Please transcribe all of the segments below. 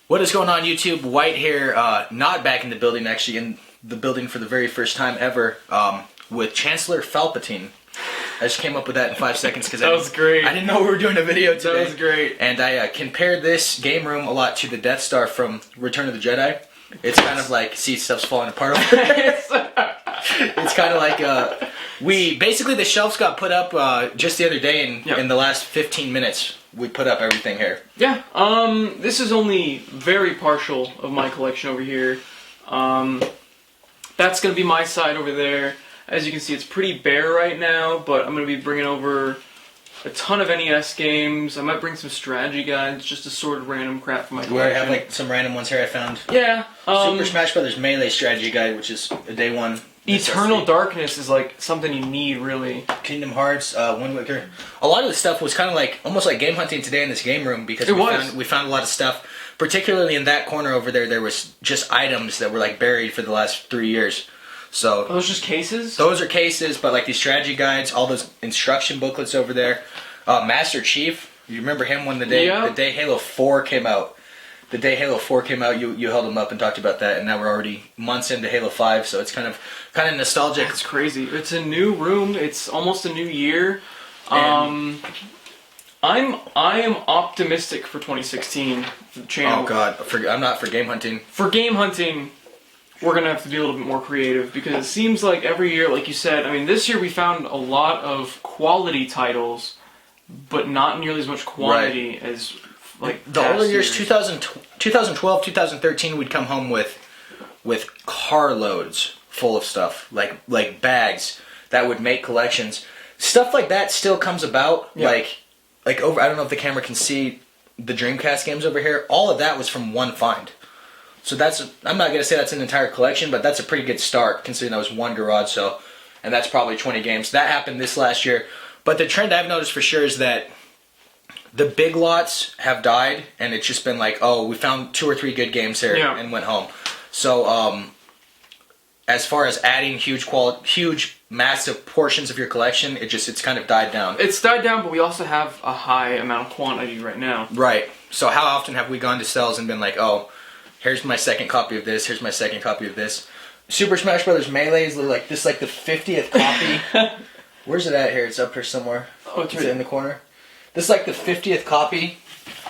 What is going on, YouTube? White here, not back in the building, actually in the building for the very first time ever, with Chancellor Palpatine. I just came up with that in 5 seconds because that was great. I didn't know we were doing a video today. That was great. And I compared this game room a lot to the Death Star from Return of the Jedi. It's kind of like, see, stuff's falling apart over there. It's kind of like, basically the shelves got put up just the other day, and in the last 15 minutes, we put up everything here. Yeah, this is only very partial of my collection over here. That's going to be my side over there. As you can see, it's pretty bare right now, but I'm going to be bringing over a ton of NES games. I might bring some strategy guides, just assorted random crap for my collection. Where I have like some random ones here I found. Yeah. Super Smash Bros. Melee strategy guide, which is a day one. Eternal Darkness is like something you need, really. Kingdom Hearts, Wind Waker. A lot of the stuff was kind of like, almost like game hunting today in this game room, because we found a lot of stuff. Particularly in that corner over there, there was just items that were like buried for the last 3 years. So are those just cases? Those are cases, but like these strategy guides, all those instruction booklets over there. Master Chief, you remember him when the day Halo 4 came out? The day Halo 4 came out, you held him up and talked about that, and now we're already months into Halo 5, so it's kind of nostalgic. It's crazy. It's a new room. It's almost a new year. I am optimistic for 2016 for the channel. Oh God, I'm not for game hunting. For game hunting, we're gonna have to be a little bit more creative, because it seems like every year, like you said, I mean, this year we found a lot of quality titles, but not nearly as much quantity as like the older years. 2012, 2013, we'd come home with carloads full of stuff, like bags that would make collections. Stuff like that still comes about. Yeah. Like over. I don't know if the camera can see the Dreamcast games over here. All of that was from one find. So I'm not gonna say that's an entire collection, but that's a pretty good start considering that was one garage sale, and that's probably 20 games. That happened this last year. But the trend I've noticed for sure is that the big lots have died, and it's just been like, oh, we found 2 or 3 good games here and went home. So as far as adding huge, massive portions of your collection, it's kind of died down. It's died down, but we also have a high amount of quantity right now. Right. So how often have we gone to sales and been like, oh, here's my second copy of this, here's my second copy of this. Super Smash Bros. Melee is like this, like the 50th copy. Where's it at here? It's up here somewhere. Oh, it's right in the corner. This is like the 50th copy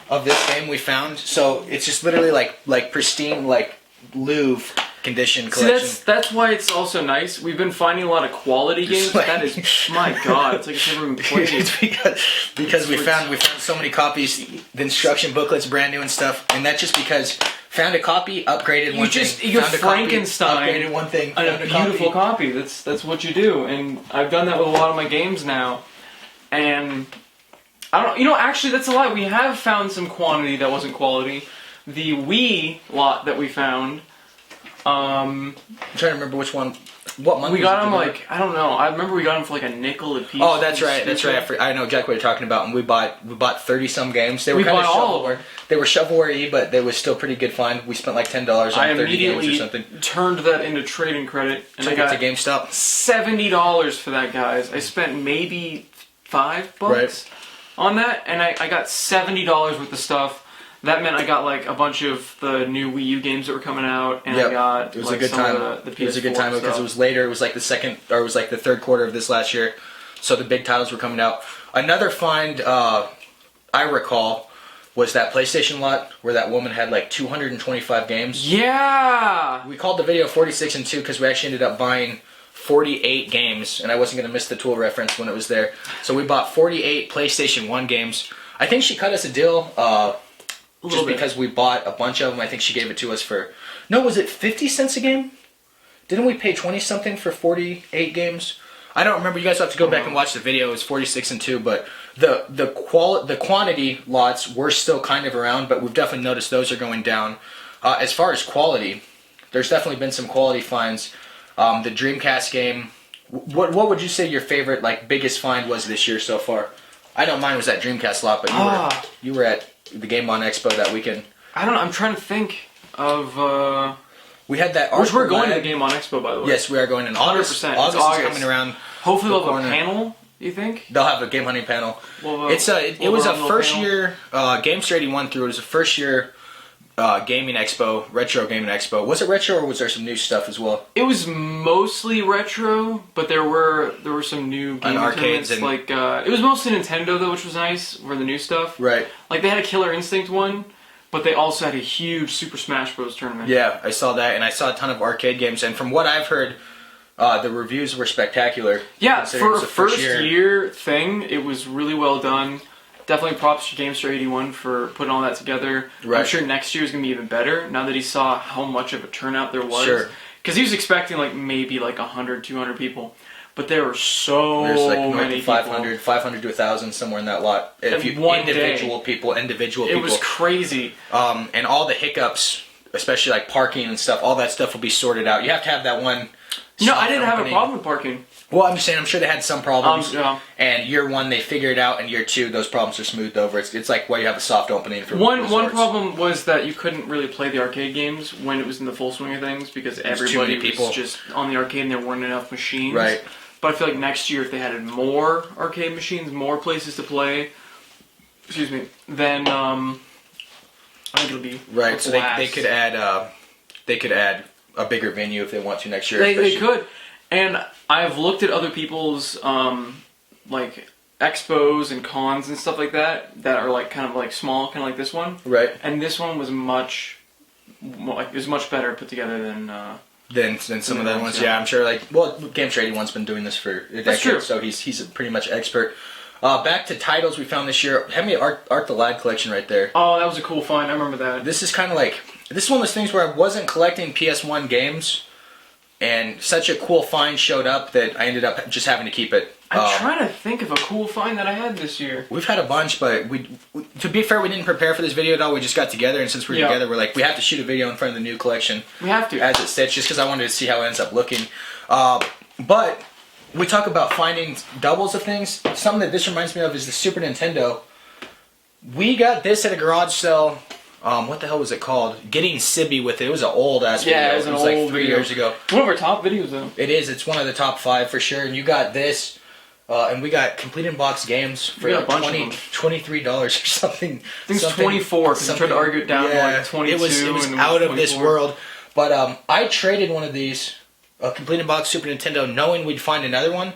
of this game we found. So it's just literally like pristine, like Louvre condition collection. See, that's why it's also nice. We've been finding a lot of quality games. Like, that is, my God, it's like it's never been played. It's because we found so many copies, the instruction booklets brand new and stuff, and that's just because found a copy, upgraded one thing. You Frankenstein upgraded one thing, a beautiful copy. That's what you do, and I've done that with a lot of my games now. And I don't, actually that's a lie. We have found some quantity that wasn't quality. The Wii lot that we found. I'm trying to remember which one. What month we got them? Like, I don't know. I remember we got them for like a nickel a piece. Oh, that's right. That's right. I know exactly what you're talking about. And we bought 30-some games. They were kind of shovelware. They were shovelware-y, but they was still pretty good find. We spent like $10 on 30 games or something. I immediately turned that into trading credit, and I got to GameStop. $70 for that, guys. I spent maybe $5 on that, and I got $70 worth of stuff. That meant I got like a bunch of the new Wii U games that were coming out, and I got it was a good time. It was a good time because it was later. It was like the third quarter of this last year, so the big titles were coming out. Another find I recall was that PlayStation lot where that woman had like 225 games. Yeah. We called the video 46 and 2 because we actually ended up buying 48 games, and I wasn't gonna miss the Tool reference when it was there. So we bought 48 PlayStation 1 games. I think she cut us a deal. Just because we bought a bunch of them. I think she gave it to us for... No, was it 50 cents a game? Didn't we pay 20-something for 48 games? I don't remember. You guys have to go back and watch the video. It was 46 and 2, but the quantity lots were still kind of around, but we've definitely noticed those are going down. As far as quality, there's definitely been some quality finds. The Dreamcast game... What would you say your favorite, like, biggest find was this year so far? I know mine was that Dreamcast lot, but you were at the Game On Expo that weekend. I don't know. I'm trying to think of... We had that... Which we're going to the Game On Expo, by the way. Yes, we are going in August. 100%. August is coming around. Hopefully they'll have a panel, you think? They'll have a game hunting panel. It was a first year... Game Strategy won through. It was a first year gaming expo, retro gaming expo. Was it retro or was there some new stuff as well? It was mostly retro, but there were some new gaming arcades tournaments. It was mostly Nintendo though, which was nice. For the new stuff, Right. Like they had a Killer Instinct one, but they also had a huge Super Smash Bros. Tournament. Yeah, I saw that, and I saw a ton of arcade games. And from what I've heard, the reviews were spectacular. Yeah, considering it for was a the first year thing, it was really well done. Definitely props to GameStar 81 for putting all that together. Right. I'm sure next year is going to be even better now that he saw how much of a turnout there was. Sure. Because he was expecting maybe 100, 200 people. But there were so There's like north many of 500 to 1,000, somewhere in that lot. If you individual people. It was crazy. And all the hiccups, especially like parking and stuff, all that stuff will be sorted out. You have to have that one. No, I didn't have a opening. problem with parking. Well, I'm just saying, I'm sure they had some problems. Yeah. And year one, they figure it out, and year two, those problems are smoothed over. It's like why you have a soft opening for One resorts. problem was that you couldn't really play the arcade games when it was in the full swing of things because everybody too many people. was just on the arcade and there weren't enough machines. Right. But I feel like next year, if they had more arcade machines, more places to play, then I think it'll be Right. a So blast. they could add a bigger venue if they want to next year. They could. And I've looked at other people's expos and cons and stuff like that are kind of small, kind of like this one. Right. And this one was much better put together than some of the other ones. Yeah, I'm sure. GameStar 81's been doing this for a decade, true. so he's a pretty much expert. Back to titles we found this year. Have me Art the Lad collection right there. Oh, that was a cool find. I remember that. This is kind of this is one of those things where I wasn't collecting PS1 games, and such a cool find showed up that I ended up just having to keep it. I'm trying to think of a cool find that I had this year. We've had a bunch, but to be fair, we didn't prepare for this video at all. We just got together, and since we're together, we're we have to shoot a video in front of the new collection. We have to. As it sits, just because I wanted to see how it ends up looking. But we talk about finding doubles of things. Something that this reminds me of is the Super Nintendo. We got this at a garage sale. What the hell was it called? Getting Sibby with it. It was an old ass video. Yeah, it was an old like 3 video. years ago. One of our top videos, though. It is. It's one of the top 5 for sure. And you got this. And we got complete in box games for $23 or something. I think it's 24 because I tried to argue it down to 22. It was out of this world. But I traded one of these, a complete in box Super Nintendo, knowing we'd find another one.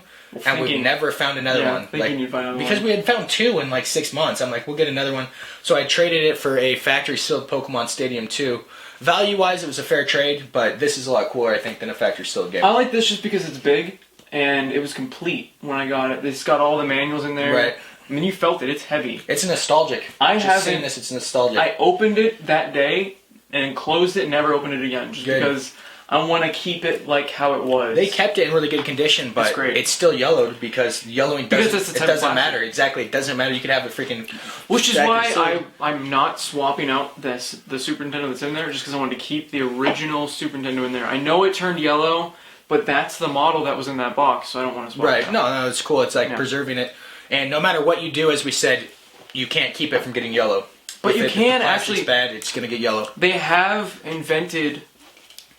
And we've never found another one. Thinking you'd find another because one. we had found 2 in 6 months. I'm like, we'll get another one. So I traded it for a factory sealed Pokemon Stadium 2. Value-wise, it was a fair trade, but this is a lot cooler, I think, than a factory sealed game. I like this just because it's big, and it was complete when I got it. It's got all the manuals in there. Right. I mean, you felt it. It's heavy. It's nostalgic. Just seeing this, it's nostalgic. I opened it that day and closed it and never opened it again just because I want to keep it like how it was. They kept it in really good condition, but it's still yellowed because yellowing doesn't matter. Exactly, it doesn't matter. You could have a freaking... Which is why I'm not swapping out the Super Nintendo that's in there, just because I wanted to keep the original Super Nintendo in there. I know it turned yellow, but that's the model that was in that box, so I don't want to swap it out. No, it's cool. It's preserving it. And no matter what you do, as we said, you can't keep it from getting yellow. But you can if it's bad, it's going to get yellow. They have invented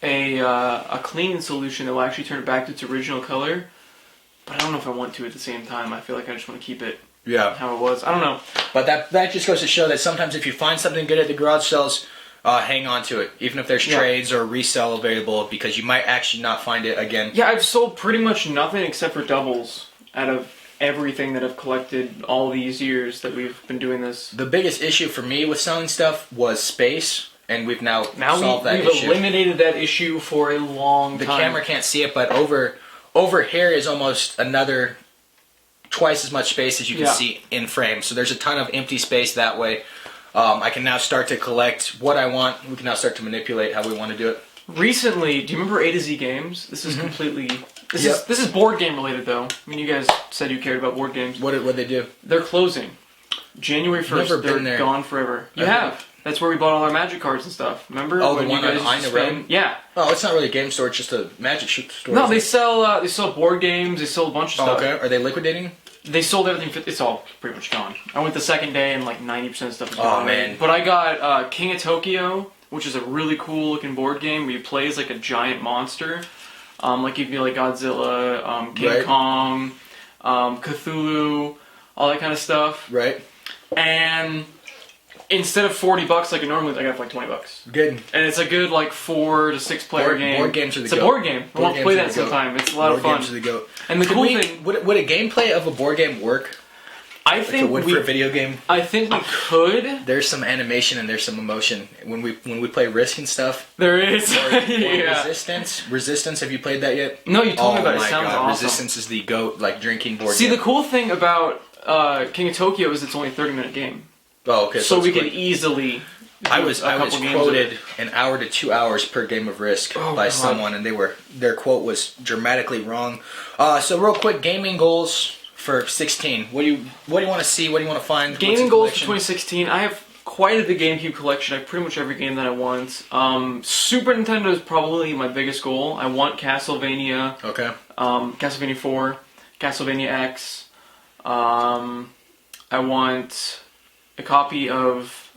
a cleaning solution that will actually turn it back to its original color, but I don't know if I want to at the same time. I feel like I just want to keep it how it was. I don't know. But that just goes to show that sometimes if you find something good at the garage sales, hang on to it, even if there's trades or resale available, because you might actually not find it again. Yeah, I've sold pretty much nothing except for doubles out of everything that I've collected all these years that we've been doing this. The biggest issue for me with selling stuff was space. And we've now solved that issue. We've eliminated that issue for a long time. The camera can't see it, but over here is almost another twice as much space as you can see in frame. So there's a ton of empty space that way. I can now start to collect what I want. We can now start to manipulate how we want to do it. Recently, do you remember A to Z Games? This is completely... This is board game related, though. I mean, you guys said you cared about board games. What'd they do? They're closing. January 1st. They're gone forever. You have. That's where we bought all our Magic cards and stuff. Remember? Oh, the one on Ina Road? Yeah. Oh, it's not really a game store. It's just a Magic store. No, they sell board games. They sell a bunch of stuff. Okay. Are they liquidating? They sold everything. It's all pretty much gone. I went the second day and 90% of stuff is gone. Oh, man. But I got King of Tokyo, which is a really cool looking board game where you play as a giant monster. You can be Godzilla, King Kong, Cthulhu, all that kind of stuff. Right. And instead of $40 like it normally, I got for like $20. Good. And it's a good like 4 to 6 player game. Board games are the It's goat. a board game. I Board want to play games that are the goat. sometime. It's a lot of Board fun. games are the goat. And the cool thing, would a gameplay of a board game work? I Like think it would for a video game. I think we could. There's some animation and there's some emotion when we play Risk and stuff. There is. Or Yeah. Resistance. Have you played that yet? No, you told me about it. Oh It my sounds god, awesome. Resistance is the goat, like drinking board See, game. the cool thing about King of Tokyo is it's only a 30-minute game. Oh, okay. So it's we quick. could easily. I was do a couple games of quoted it. an hour to 2 hours per game of Risk Oh, by God. someone, and their quote was dramatically wrong. So real quick, gaming goals for 16. What do you want to see? What do you want to find? What's Gaming the goals for collection? 2016. I have quite a big GameCube collection. I have pretty much every game that I want. Super Nintendo is probably my biggest goal. I want Castlevania. Okay. Castlevania 4, Castlevania X. I want a copy of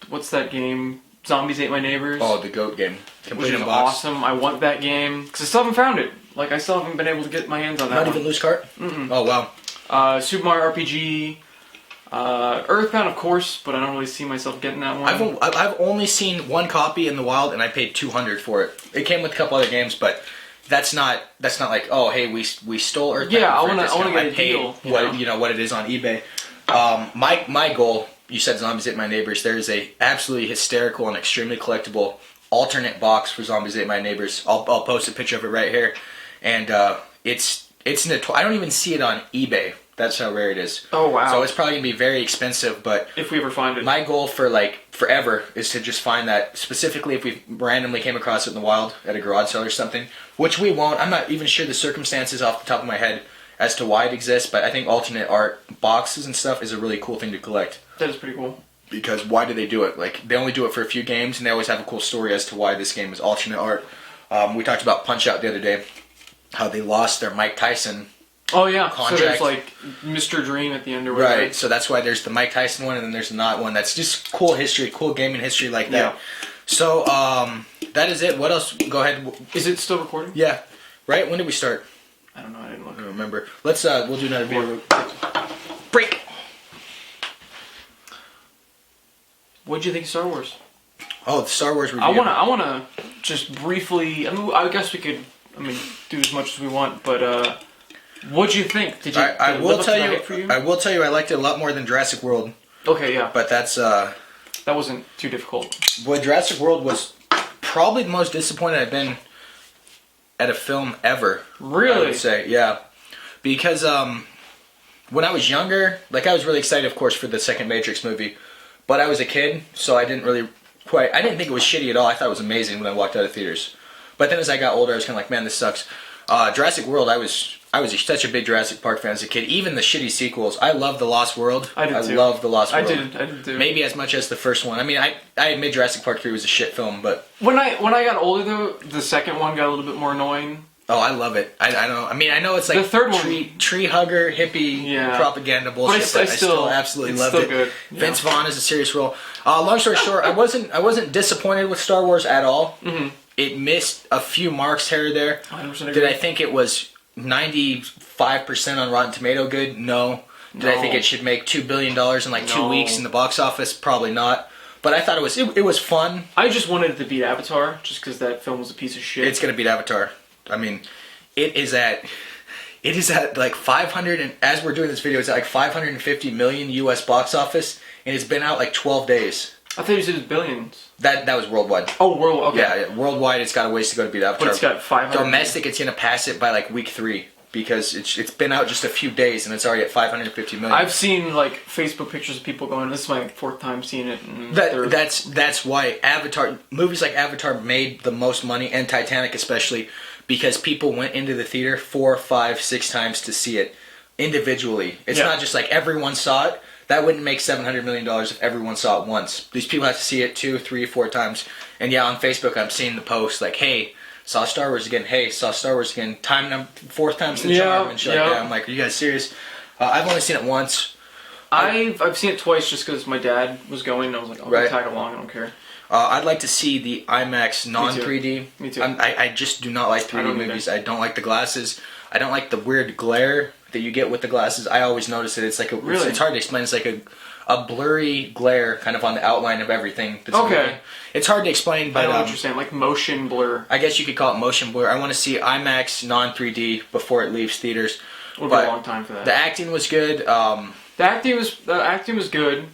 what's that game? Zombies Ate My Neighbors. Oh, the GOAT game. which Complete is in box. awesome. I want that game because I still haven't found it. Like I still haven't been able to get my hands on that Not one. even loose cart? Mm-mm. Oh, wow. Super Mario RPG, Earthbound, of course, but I don't really see myself getting that one. I've only seen one copy in the wild, and I paid $200 for it. It came with a couple other games, but that's not like, oh, hey, we stole Earthbound. Yeah, I for a wanna discount. get a paid deal, what it is on eBay. My goal. You said Zombies Ate My Neighbors. There is a absolutely hysterical and extremely collectible alternate box for Zombies Ate My Neighbors. I'll post a picture of it right here, and it's I don't even see it on eBay. That's how rare it is. Oh wow! So it's probably gonna be very expensive, but if we ever find it, my goal for like forever is to just find that. Specifically, if we randomly came across it in the wild at a garage sale or something, which we won't. I'm not even sure the circumstances off the top of my head as to why it exists, but I think alternate art boxes and stuff is a really cool thing to collect. that is pretty cool. Because why do they do it? Like, they only do it for a few games, and they always have a cool story as to why this game is alternate art. We talked about Punch-Out the other day, how they lost their Mike Tyson. Oh yeah, Contract. so there's like Mr. Dream at the end or whatever. Right, so that's why there's the Mike Tyson one, and then there's the not one. That's just cool history, cool gaming history like that. Yeah. So, that is it. What else? Go ahead. Is it still recording? Yeah. Right? When did we start? I don't know. I didn't look. I don't remember. Let's, we'll do another video. Break! What'd you think of Star Wars? Oh, the Star Wars review. I wanna just briefly. I mean, I guess we could. I mean, do as much as we want, but what'd you think? Did you? I did it will live up to tell the you. hype for you. I will tell you. I liked it a lot more than Jurassic World. Okay, yeah, But that's that wasn't too difficult. well, Jurassic World was probably the most disappointed I've been at a film ever. Really? I would say, yeah, because when I was younger, like I was really excited, of course, for the second Matrix movie, but I was a kid, so I didn't really I didn't think it was shitty at all. I thought it was amazing when I walked out of theaters. But then as I got older, I was kind of like, man, this sucks. Jurassic World, I was such a big Jurassic Park fan as a kid. Even the shitty sequels, I love The Lost World. I did too. love The Lost World. I did too. Maybe as much as the first one. I mean, I admit Jurassic Park 3 was a shit film, but When I got older though, the second one got a little bit more annoying. oh, I love it. I don't. I mean, I know it's like The third one- tree hugger hippie Yeah. propaganda bullshit, but I still absolutely it's loved still it. good. Vince Vaughn is a serious role. Long story short, I wasn't disappointed with Star Wars at all. Mm-hmm. It missed a few marks here or there. 100% Did agree. I think it was 95% on Rotten Tomato good? No. Did I think No. it should make $2 billion in like 2 No. weeks in the box office? Probably not. But I thought it was fun. I just wanted it to beat Avatar, just because that film was a piece of shit. It's gonna beat Avatar. I mean, it is at like 500, and as we're doing this video, it's at like 550 million US box office, and it's been out like 12 days. I thought you said it was billions. That was worldwide. Oh, world. Okay. Yeah, worldwide, it's got a ways to go to beat Avatar. But it's got 500. Domestic, it's gonna pass it by like week 3 because it's been out just a few days and it's already at 550 million. I've seen like Facebook pictures of people going, "This is my 4th time seeing it." And That's why movies like Avatar made the most money, and Titanic especially, because people went into the theater 4, 5, 6 times to see it individually. It's Yeah. not just like everyone saw it. That wouldn't make $700 million if everyone saw it once. These people have to see it 2, 3, 4 times. And yeah, on Facebook I'm seeing the post like, hey, saw Star Wars again. Hey, saw Star Wars again. 4th time's the charm and shit like that. I'm like, are you guys serious? I've only seen it once. I've seen it twice just because my dad was going and I was like, I'll Right. tag along, I don't care. I'd like to see the IMAX non-3D. Me too. I just do not like 3D movies. I don't like the glasses. I don't like the weird glare that you get with the glasses. I always notice it. It's like it's hard to explain. It's like a blurry glare kind of on the outline of everything. That's moving. It's hard to explain, but I know what you're saying, like motion blur. I guess you could call it motion blur. I want to see IMAX non-3D before it leaves theaters. It'll be a long time for that. The acting was good. The acting was good.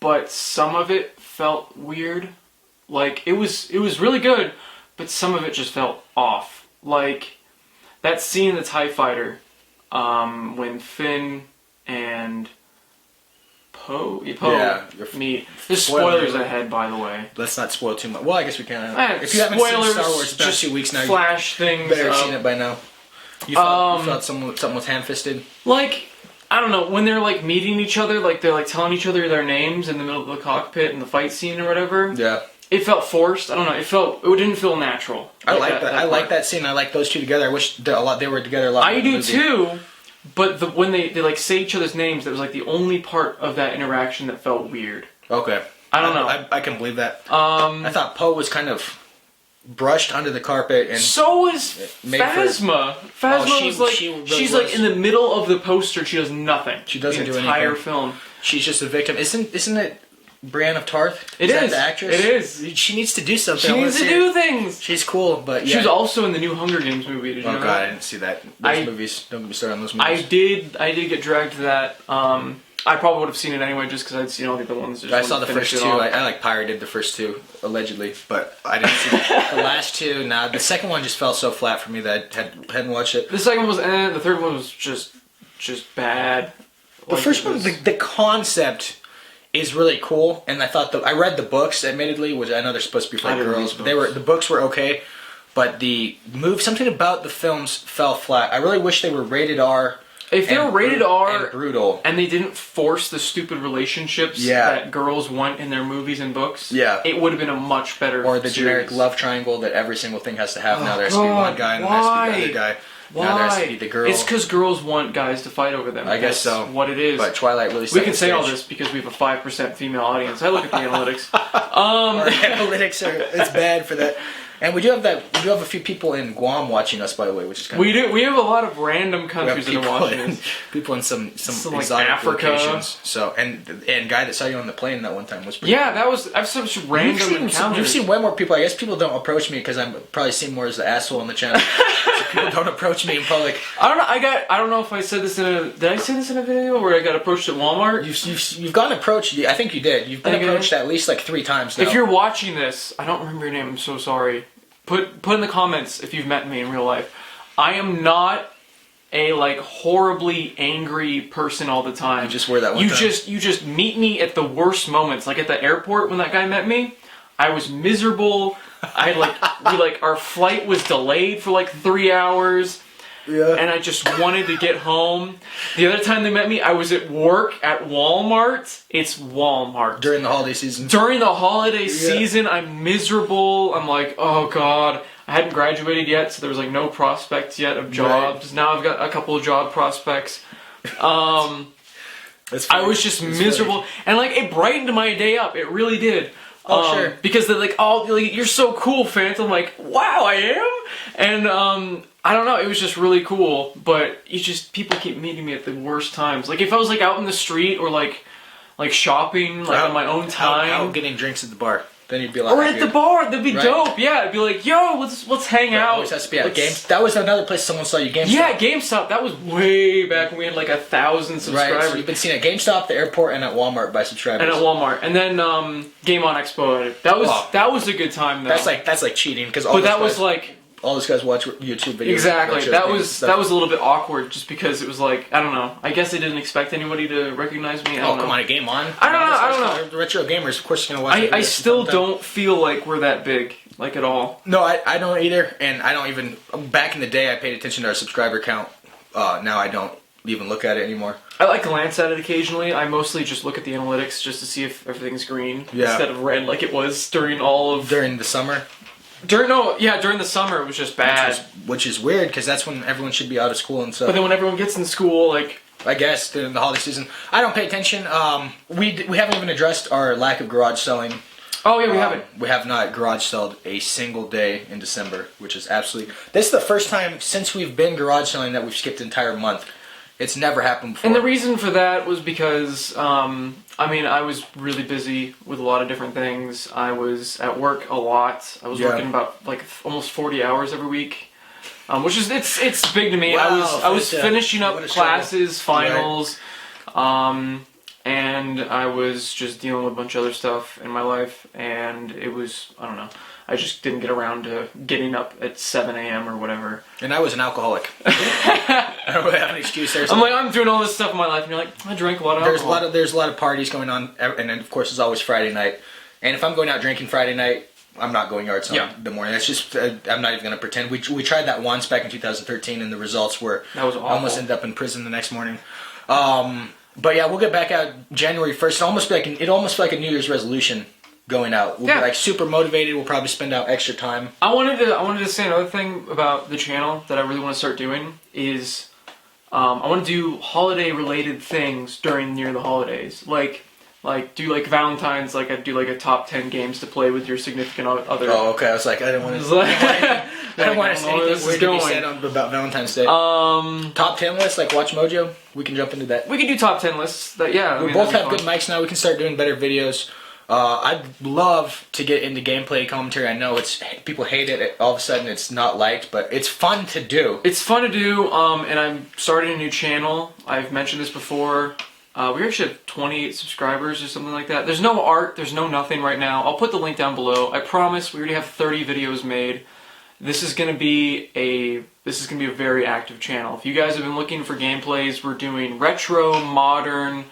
But some of it felt weird. Like it was really good, but some of it just felt off. Like that scene in the TIE Fighter, when Finn and Poe meet. There's spoilers ahead, by the way. Let's not spoil too much. Well, I guess we can. If you haven't spoilers, seen Star Wars, it's been 2 weeks now. Flash things. Better have seen it by now. You thought something was ham-fisted? Like, I don't know, when they're like meeting each other, like they're like telling each other their names in the middle of the cockpit in the fight scene or whatever. Yeah. It felt forced. I don't know. It didn't feel natural. I like that. I like that scene. I like those two together. I wish they were together a lot more. I do too. But when they like say each other's names, that was like the only part of that interaction that felt weird. Okay. I don't know. I can believe that. I thought Poe was kind of brushed under the carpet, and so was Phasma. Phasma was like she's like in the middle of the poster. She does nothing. She doesn't do anything. The entire film. She's just a victim. Isn't it Brienne of Tarth? It is. The actress? It is. She needs to do something. She needs to do things. She's cool, but yeah. She was also in the new Hunger Games movie. Did you know God, that? I didn't see that. Those movies. Don't get me started on those movies. I did get dragged to that. I probably would have seen it anyway, just because I'd seen all the other ones. I saw the first two. I like pirated the first two, allegedly, but I didn't see the last two. Nah, the second one just fell so flat for me that I hadn't watched it. The second one was the third one was just bad. The first one, the concept is really cool, and I thought I read the books, admittedly, which I know they're supposed to be for girls, but the books were okay, but something about the films fell flat. I really wish they were rated R. If they were rated R and brutal, and they didn't force the stupid relationships that girls want in their movies and books, it would have been a much better or the series. generic love triangle that every single thing has to have. Now there has to be one guy and there has to be the other guy. Why? Now there has to be the girl. It's because girls want guys to fight over them. I guess so. What it is. But Twilight really. We can say all this because we have a 5% female audience. I look at the analytics. Our analytics it's bad for that. And we do have a few people in Guam watching us, by the way, which is kind of. We do. We have a lot of random countries that are watching us. People in some exotic like Africa. locations. So and guy that saw you on the plane that one time was pretty. Yeah, I've such random encounters. You've seen way more people. I guess people don't approach me because I'm probably seen more as the asshole on the channel. So people don't approach me in public. I don't know. I don't know if I said this did I say this in a video where I got approached at Walmart? You've gotten approached. I think you did. You've been approached at least like 3 times now. If you're watching this, I don't remember your name. I'm so sorry. Put in the comments if you've met me in real life. I am not a like horribly angry person all the time. You just were that one time. You just meet me at the worst moments. Like at the airport when that guy met me, I was miserable. Our flight was delayed for like 3 hours. Yeah. And I just wanted to get home. The other time they met me, I was at work at Walmart. It's Walmart. During the holiday season. During the holiday season, I'm miserable. I'm like, oh God. I hadn't graduated yet, so there was like no prospects yet of jobs. Right. Now I've got a couple of job prospects. I was just miserable. Funny. And like, it brightened my day up. It really did. Oh, sure. Because they're like, you're so cool, Phantom. I'm like, wow, I am? And, I don't know, it was just really cool, but people keep meeting me at the worst times. Like, if I was, like, out in the street or, like shopping, like, on my own time. Out getting drinks at the bar. Then you'd be like... Or at the bar, that'd be dope. Yeah, it'd be like, yo, let's hang out. Always has to be at GameStop. That was another place someone saw you, GameStop. Yeah, GameStop. That was way back when we had, like, 1,000 subscribers. Right, so you've been seen at GameStop, the airport, and at Walmart by subscribers. And at Walmart. And then, Game On Expo. That was a good time, though. That's like cheating, because all those guys watch YouTube videos. Exactly. That was a little bit awkward, just because it was like, I don't know. I guess they didn't expect anybody to recognize me. Come on, a Game On. I don't know. The retro gamers, of course, are gonna watch. I still don't feel like we're that big, like at all. No, I don't either, and I don't even. Back in the day, I paid attention to our subscriber count. Now I don't even look at it anymore. I like glance at it occasionally. I mostly just look at the analytics just to see if everything's green instead of red, like it was during the summer. During the summer it was just bad. Which is weird, because that's when everyone should be out of school and stuff. But then when everyone gets in school, like, I guess, during the holiday season. I don't pay attention. We haven't even addressed our lack of garage selling. Oh yeah, we haven't. We have not garage sold a single day in December, which is absolutely. This is the first time since we've been garage selling that we've skipped an entire month. It's never happened before. And the reason for that was because, I was really busy with a lot of different things. I was at work a lot. I was working about like almost 40 hours every week, which is it's big to me. Wow, I was finishing up classes, finals, Right. and I was just dealing with a bunch of other stuff in my life, and it was, I don't know, I just didn't get around to getting up at 7 a.m. or whatever. And I was an alcoholic. I don't really have an excuse there. I'm like, I'm doing all this stuff in my life, and you're like, I drank a lot of alcohol. There's a lot of parties going on, and then of course it's always Friday night. And if I'm going out drinking Friday night, I'm not going yard selling the morning. That's just I'm not even going to pretend. We tried that once back in 2013, and the results were that was awful. I almost ended up in prison the next morning. But yeah, we'll get back out January 1st. It almost feel like a New Year's resolution going out. We'll be like super motivated. We'll probably spend out extra time. I wanted to say another thing about the channel that I really want to start doing is I want to do holiday related things near the holidays. Like do like Valentine's, like I'd do like a top 10 games to play with your significant other. Oh, okay. I was like, I didn't want to. I don't want to say anything weird to be said about Valentine's Day. Top 10 list, like Watch Mojo. We can jump into that. We can do top 10 lists. We both have good mics now. We can start doing better videos. I'd love to get into gameplay commentary. I know people hate it. All of a sudden, it's not liked, but it's fun to do. It's fun to do, and I'm starting a new channel. I've mentioned this before. We actually have 28 subscribers or something like that. There's no art. There's no nothing right now. I'll put the link down below. I promise. We already have 30 videos made. This is gonna be a very active channel. If you guys have been looking for gameplays, we're doing retro, modern,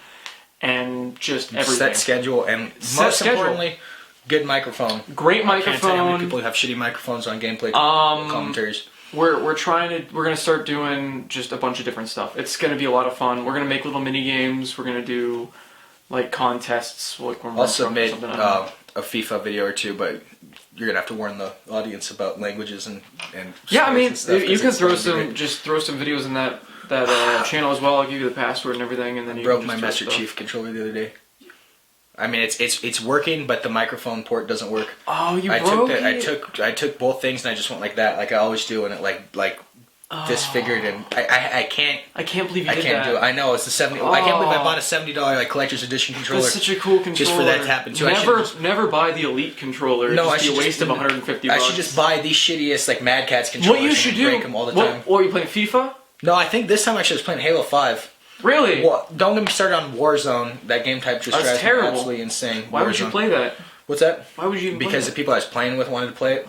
and just everything. Set schedule, and most importantly, good microphone. Great microphone. I can't tell you how many people have shitty microphones on gameplay commentaries. We're gonna start doing just a bunch of different stuff. It's gonna be a lot of fun. We're gonna make little mini games. We're gonna do like contests. Like I'll submit a FIFA video or two, but you're gonna have to warn the audience about languages and yeah. I mean, and stuff, you can throw some videos in that channel as well. I'll give you the password and everything, and then you broke can my just Master Chief controller the other day. I mean, it's working, but the microphone port doesn't work. Oh, you broke it. I took both things and I just went like that, like I always do, and it like disfigured, and I can't. I can't believe you did that. I can't do it. I know it's the $70. I can't believe I bought a $70 like collector's edition controller. That's such a cool controller. Just for that to happen too. Never buy the Elite controller. No, it's just a waste of $150. I should just buy the shittiest like Mad Catz controllers. What you should do? Break them all the time. What are you playing, FIFA? No, I think this time I was playing Halo 5. Really? Well, don't get me started on Warzone. That game type just drives me absolutely insane. Why would you play that? What's that? Why would you even Because the people I was playing with wanted to play it.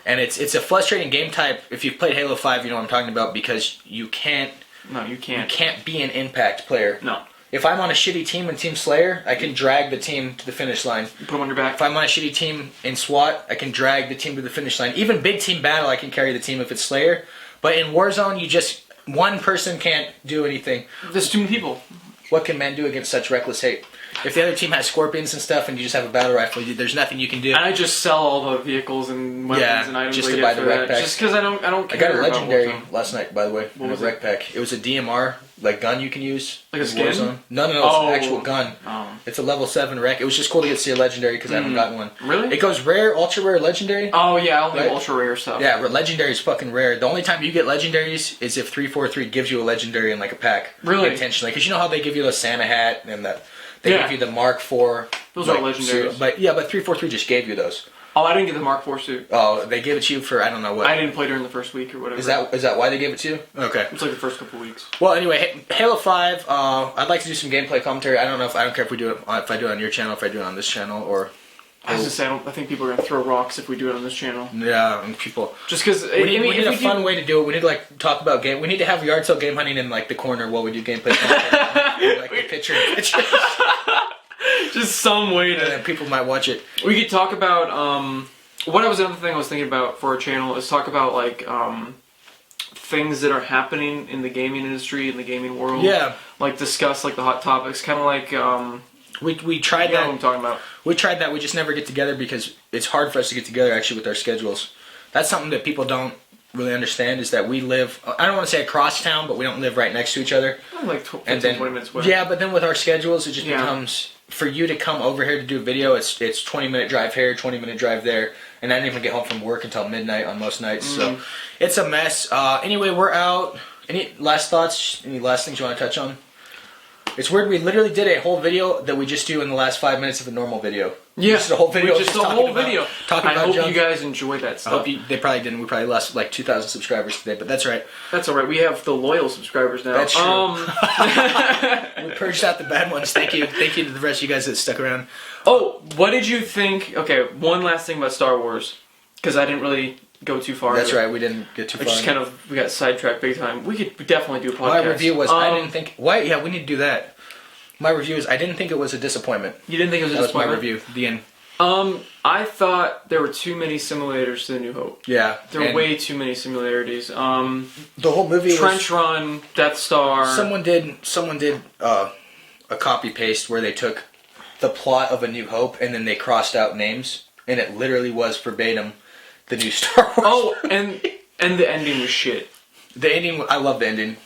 And it's a frustrating game type. If you've played Halo 5, you know what I'm talking about, because you can't... No, you can't. You can't be an impact player. No. If I'm on a shitty team in Team Slayer, I can drag the team to the finish line. You put them on your back. If I'm on a shitty team in SWAT, I can drag the team to the finish line. Even big team battle, I can carry the team if it's Slayer. But in Warzone, you just... One person can't do anything. There's too many people. What can men do against such reckless hate? If the other team has scorpions and stuff and you just have a battle rifle, there's nothing you can do. And I just sell all the vehicles and weapons and items just I to get buy the for rec that. packs. Just because I don't care. I got a legendary about last night, by the way, in a rec pack. It was a DMR, like gun you can use. Like a skin? Warzone. No, it's an actual gun. Oh. It's a level 7 rec. It was just cool to get to see a legendary because I haven't gotten one. Really? It goes rare, ultra rare, legendary. Oh yeah, only ultra rare stuff. Yeah, legendary is fucking rare. The only time you get legendaries is if 343 gives you a legendary in like a pack. Really? Intentionally, because you know how they give you the Santa hat and that. They give you the Mark IV. Those are legendaries. But 343 just gave you those. Oh, I didn't get the Mark IV suit. Oh, they gave it to you for I don't know what. I didn't play during the first week or whatever. Is that why they gave it to you? Okay. It's like the first couple weeks. Well, anyway, Halo 5. I'd like to do some gameplay commentary. I don't care if we do it. If I do it on your channel, if I do it on this channel, or. I was gonna say, I think people are gonna throw rocks if we do it on this channel. Yeah, and people. Just because we need a fun way to do it. We need to like talk about game. We need to have yard sale game hunting in like the corner while we do gameplay commentary. Like the picture. Just some way to. And people might watch it. We could talk about. Another thing I was thinking about for our channel is talk about like things that are happening in the gaming industry, in the gaming world. Yeah. Like discuss like the hot topics, kind of like. We tried that. You know what I'm talking about. We tried that. We just never get together because it's hard for us to get together actually with our schedules. That's something that people don't really understand is that we live, I don't want to say across town, but we don't live right next to each other. I'm like 15, And then, 20 minutes away. yeah, but then with our schedules, it just Yeah. becomes, for you to come over here to do a video, it's 20-minute drive here, 20-minute drive there, and I didn't even get home from work until midnight on most nights, so it's a mess. Anyway, we're out. Any last thoughts? Any last things you want to touch on? It's weird, we literally did a whole video that we just do in the last 5 minutes of a normal video. Yeah, just a whole video. just a whole video. Talking I about hope junk. you guys enjoyed that I stuff. hope they probably didn't. We probably lost like 2,000 subscribers today, but that's right. That's alright, we have the loyal subscribers now. That's true. We purged out the bad ones. Thank you. Thank you to the rest of you guys that stuck around. Oh, what did you think? Okay, one last thing about Star Wars, because I didn't really go too far. That's right. We didn't get too We far. just kind of we got sidetracked big time. We could definitely do a podcast. My review was I didn't think. Why? Yeah, we need to do that. My review is I didn't think it was a disappointment. You didn't think it was a That was my disappointment? review. The end. I thought there were too many simulators to the New Hope. Yeah. There were and way too many similarities. the whole movie Trench was. Run, Death Star. Someone did a copy paste where they took the plot of A New Hope and then they crossed out names, and it literally was verbatim the new Star Wars. Oh, and the ending was shit. The ending. I love the ending.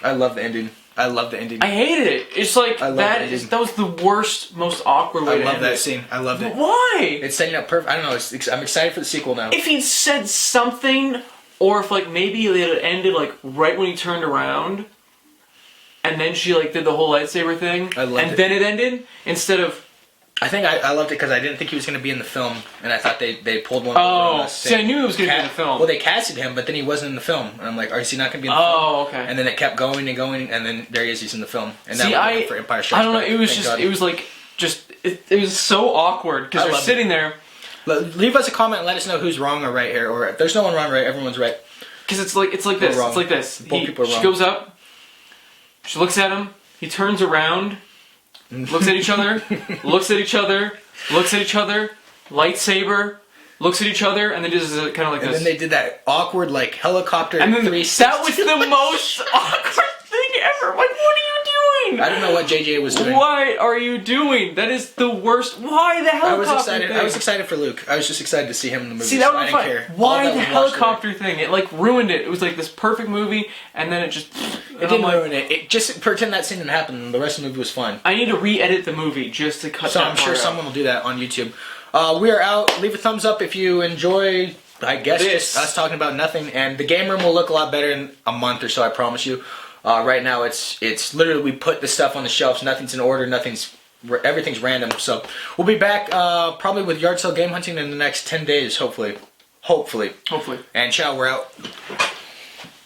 I love the ending. I love the ending. I hated it. It's like I love that. the ending. That was the worst, most awkward way I to love end that it. scene. I loved it. Why? It's setting up perfect. I don't know. I'm excited for the sequel now. If he'd said something, or if like maybe it had ended like right when he turned around, and then she like did the whole lightsaber thing, I loved and it. then it ended instead of. I think I loved it because I didn't think he was going to be in the film, and I thought they pulled one over on Oh, us. see, I knew he was going to be in the film. Well, they casted him, but then he wasn't in the film, and I'm like, is he not going to be in the film? Oh, okay. And then it kept going and going, and then there he is. He's in the film. And See, that was for Empire Strikes I don't know. Back. It was Thank just. God. It was like just. It was so awkward because I they're loved sitting there. Leave us a comment and let us know who's wrong or right here, or if there's no one wrong or right, everyone's right. Because it's like this. wrong. It's like this. Both people are She wrong. goes up. She looks at him. He turns around. Looks at each other. Looks at each other. Looks at each other. Lightsaber. Looks at each other, and then just kind of like And this. then they did that awkward like helicopter. And then 360. that was the most awkward thing ever. Like, what are you doing? I don't know what JJ was doing. What are you doing? That is the worst. Why the helicopter I was excited. thing? I was excited for Luke. I was just excited to see him in the movie. See, that so would I be didn't fun. care. Why All the that was helicopter thing? It like ruined it. It was like this perfect movie, and then it just. It didn't ruin it. It just pretend that scene didn't happen, and the rest of the movie was fine. I need to re-edit the movie just to cut So that I'm sure part out. someone will do that on YouTube. We are out. Leave a thumbs up if you enjoy. I guess This. just us talking about nothing. And the game room will look a lot better in a month or so. I promise you. Right now, it's literally we put the stuff on the shelves. Nothing's in order. Everything's random. So we'll be back probably with yard sale game hunting in the next 10 days. Hopefully. Hopefully. And ciao. We're out.